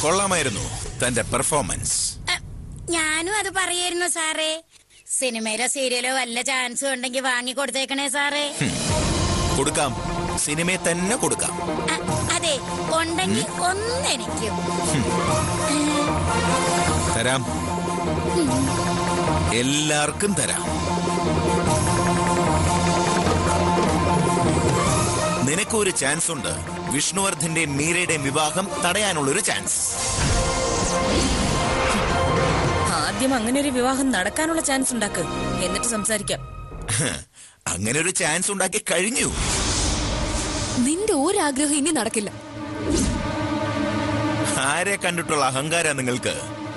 കൊള്ളാമായിരുന്നു തന്റെ പെർഫോമൻസ്. ഞാനും അത് പറയായിരുന്നു സാറേ. സിനിമയിലോ സീരിയലോ വല്ല ചാൻസും ഉണ്ടെങ്കിൽ വാങ്ങി കൊടുത്തേക്കണേ സാറേ. കൊടുക്കാം, സിനിമയെ തന്നെ കൊടുക്കാം. അതെ, ഉണ്ടെങ്കിൽ ഒന്നെനിക്കും തരാം, എല്ലാവർക്കും തരാം. നിനക്കൊരു ചാൻസ് ഉണ്ട്. വിഷ്ണുവർദ്ധന്റെ മീരയുടെ വിവാഹം തടയാനുള്ളൊരു ചാൻസ്. ആദ്യം അങ്ങനെ ഒരു വിവാഹം നടക്കാനുള്ള ചാൻസ് ഉണ്ടാക്ക്, എന്നിട്ട് സംസാരിക്കാം. അങ്ങനെ ഒരു ചാൻസ് ഉണ്ടാക്കി കഴിഞ്ഞു. നിന്റെ ഒരാഗ്രഹം ഇനി നടക്കില്ല. ആരെ കണ്ടിട്ടുള്ള അഹങ്കാരം നിങ്ങൾക്ക്?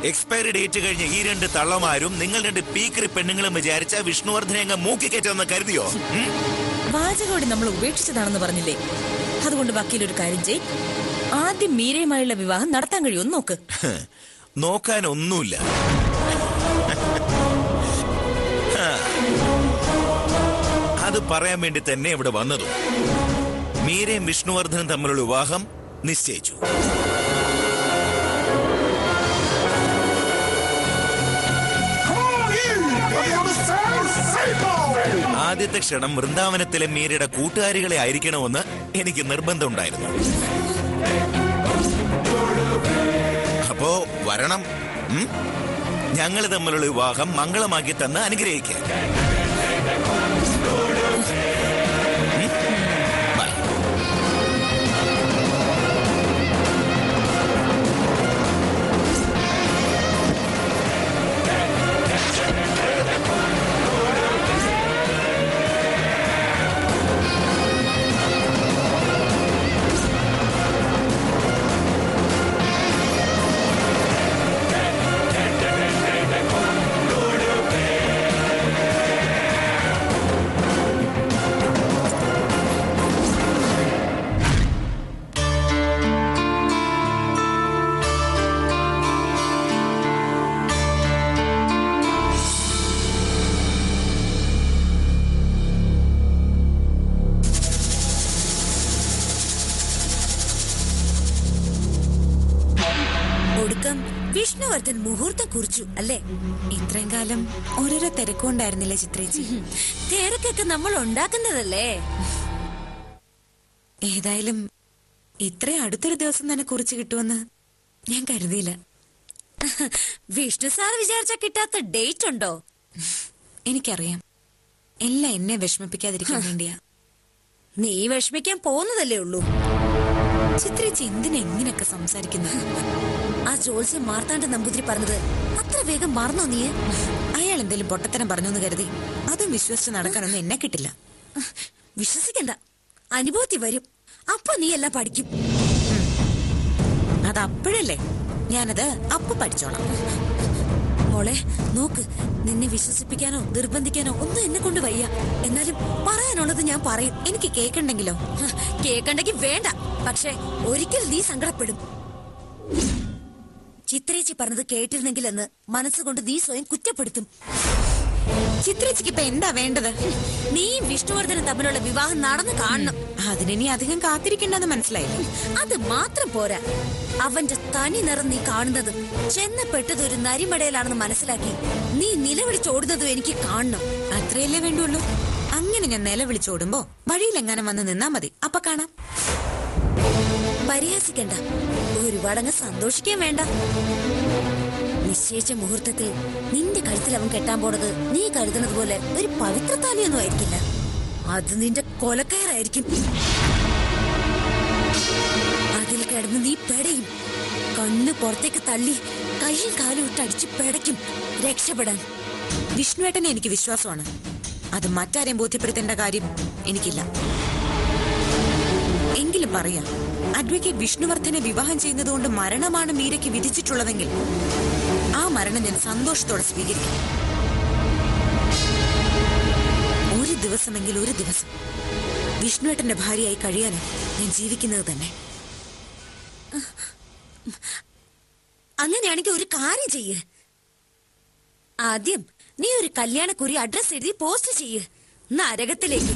എക്സ്പയറി ഡേറ്റ് കഴിഞ്ഞ ഈ രണ്ട് തള്ളമാരും നിങ്ങൾ രണ്ട് പീക്കറി പെണ്ണുങ്ങളും വിചാരിച്ച വിഷ്ണുവർദ്ധനെ അങ്ങ് മൂക്കിക്കയറ്റെന്ന് കരുതിയോ? വാചകോടി നമ്മൾ ഉപേക്ഷിച്ചതാണെന്ന് പറഞ്ഞില്ലേ? അതുകൊണ്ട് വക്കീലൊരു കാര്യം ചെയ്, ആദ്യം മീരയുമായുള്ള വിവാഹം നടത്താൻ കഴിയുമെന്ന് നോക്ക്. നോക്കാനൊന്നുമില്ല. അത് പറയാൻ വേണ്ടി തന്നെ ഇവിടെ വന്നതും. മീരയും വിഷ്ണുവർദ്ധനും തമ്മിലുള്ള വിവാഹം നിശ്ചയിച്ചു. ആദ്യത്തെ ക്ഷണം വൃന്ദാവനത്തിലെ മീരയുടെ കൂട്ടുകാരികളെ ആയിരിക്കണമെന്ന് എനിക്ക് നിർബന്ധമുണ്ടായിരുന്നു. അപ്പോ വരണം. ഞങ്ങൾ തമ്മിലുള്ള വിവാഹം മംഗളമാക്കി തന്ന് അനുഗ്രഹിക്കുക. വിഷ്ണുവർദ്ധൻ മുഹൂർത്തം കുറിച്ചു അല്ലേ? ഇത്രയും കാലം ഓരോരോ തിരക്കുണ്ടായിരുന്നില്ലേ ചിത്രേച്ചി? തിരക്കൊക്കെ നമ്മൾ ഉണ്ടാക്കുന്നതല്ലേ. ഏതായാലും ഇത്രയും അടുത്തൊരു ദിവസം തന്നെ കുറിച്ച് കിട്ടുമെന്ന് ഞാൻ കരുതിയില്ല. വിഷ്ണു സാർ വിചാരിച്ച കിട്ടാത്ത ഡേറ്റ് ഉണ്ടോ? എനിക്കറിയാം, എല്ലാം എന്നെ വിഷമിപ്പിക്കാതിരിക്കാൻ വേണ്ടിയാ. നീ വിഷമിക്കാൻ പോകുന്നതല്ലേ ഉള്ളൂ. ചിത്രേച്ചി എന്തിനാ എങ്ങനെയൊക്കെ സംസാരിക്കുന്നത്? ആ ജോത്സ്യം മാർത്താണ്ഡ നമ്പൂതിരി പറഞ്ഞത് അത്ര വേഗം മറന്നോ നീ? അയാൾ എന്തെങ്കിലും പൊട്ടത്തരം പറഞ്ഞെന്ന് കരുതി അതും വിശ്വസിച്ച് നടക്കാനൊന്നും എന്നെ കിട്ടില്ല. വിശ്വസിക്കണ്ട, അനുഭവത്തിൽ വരും. അപ്പൊ നീ എല്ലാം പഠിക്കും. അതപ്പോഴല്ലേ, ഞാനത് അപ്പൊ പഠിച്ചോളാം. മോളെ നോക്ക്, നിന്നെ വിശ്വസിപ്പിക്കാനോ നിർബന്ധിക്കാനോ ഒന്നും എന്നെ കൊണ്ട് വയ്യ. എന്നാലും പറയാനുള്ളത് ഞാൻ പറയും. എനിക്ക് കേക്കണ്ടെങ്കിലോ? കേക്കണ്ടെങ്കിൽ വേണ്ട. പക്ഷെ ഒരിക്കൽ നീ സങ്കടപ്പെടും. ചിത്രേച്ചി പറഞ്ഞത് കേട്ടിരുന്നെങ്കിലെന്ന് മനസ്സുകൊണ്ട് നീ സ്വയം കുറ്റപ്പെടുത്തും. ചിത്രേച്ചിക്ക് ഇപ്പൊ എന്താ വേണ്ടത്? നീയും വിഷ്ണുവർദ്ധനും തമ്മിലുള്ള വിവാഹം നടന്നു കാണണം. അതിനി അധികം കാത്തിരിക്കണ്ടെന്ന് മനസ്സിലായി. അത് മാത്രം പോരാ, അവന്റെ തനി നിറം നീ കാണുന്നത് ചെന്നപ്പെട്ടത് ഒരു നരിമടയിലാണെന്ന് മനസ്സിലാക്കി നീ നിലവിളിച്ചോടുന്നതും എനിക്ക് കാണണം. അത്രയല്ലേ വേണ്ടുള്ളൂ. അങ്ങനെ ഞാൻ നിലവിളിച്ചോടുമ്പോ വഴിയിലെങ്ങാനും വന്ന് നിന്നാ മതി, അപ്പൊ കാണാം. പരിഹസിക്കണ്ട, ഒരുപാടങ്ങ് സന്തോഷിക്കാൻ വേണ്ട. നിശ്ചയിച്ച മുഹൂർത്തത്തിൽ നിന്റെ കഴുത്തിൽ അവൻ കെട്ടാൻ പോണത് നീ കരുതുന്നത് പോലെ ഒരു പവിത്ര താലിയൊന്നും ആയിരിക്കില്ല. അത് നിന്റെ കൊലക്കയറായിരിക്കും. അതിൽ കിടന്ന് നീ പെടയും. കണ്ണ് പുറത്തേക്ക് തള്ളി കൈയും കാലും ഇട്ട് അടിച്ച് പെടയ്ക്കും രക്ഷപ്പെടാൻ. വിഷ്ണുവേട്ടനെ എനിക്ക് വിശ്വാസമാണ്. അത് മറ്റാരെയും ബോധ്യപ്പെടുത്തേണ്ട കാര്യം എനിക്കില്ല. എങ്കിലും പറയാം, അഡ്വക്കേറ്റ് വിഷ്ണുവർദ്ധനെ വിവാഹം ചെയ്യുന്നതുകൊണ്ട് മരണമാണ് മീരയ്ക്ക് വിധിച്ചിട്ടുള്ളതെങ്കിൽ ആ മരണം ഞാൻ സന്തോഷത്തോടെ സ്വീകരിക്കും. ഒരു ദിവസമെങ്കിൽ ഒരു ദിവസം വിഷ്ണുവേട്ടന്റെ ഭാര്യയായി കഴിയാനും ഞാൻ ജീവിക്കുന്നത് തന്നെ. അങ്ങനെയാണെങ്കിൽ ഒരു കാര്യം ചെയ്യ്. ആദ്യം നീ ഒരു കല്യാണക്കുറി അഡ്രസ് എഴുതി പോസ്റ്റ് ചെയ്യ് നരകത്തിലേക്ക്.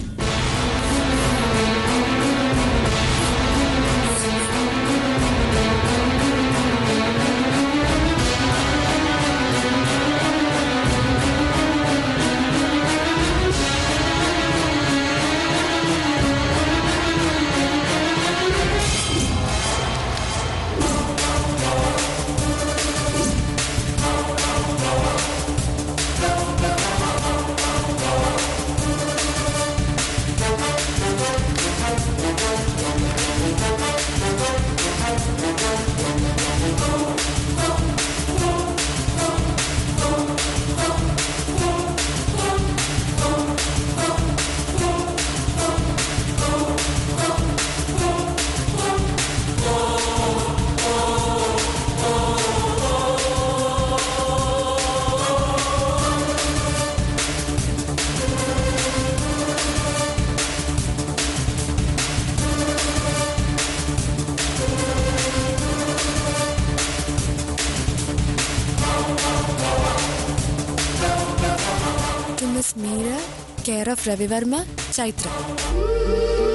Miss Meera, care of Ravi Verma, Chaitra.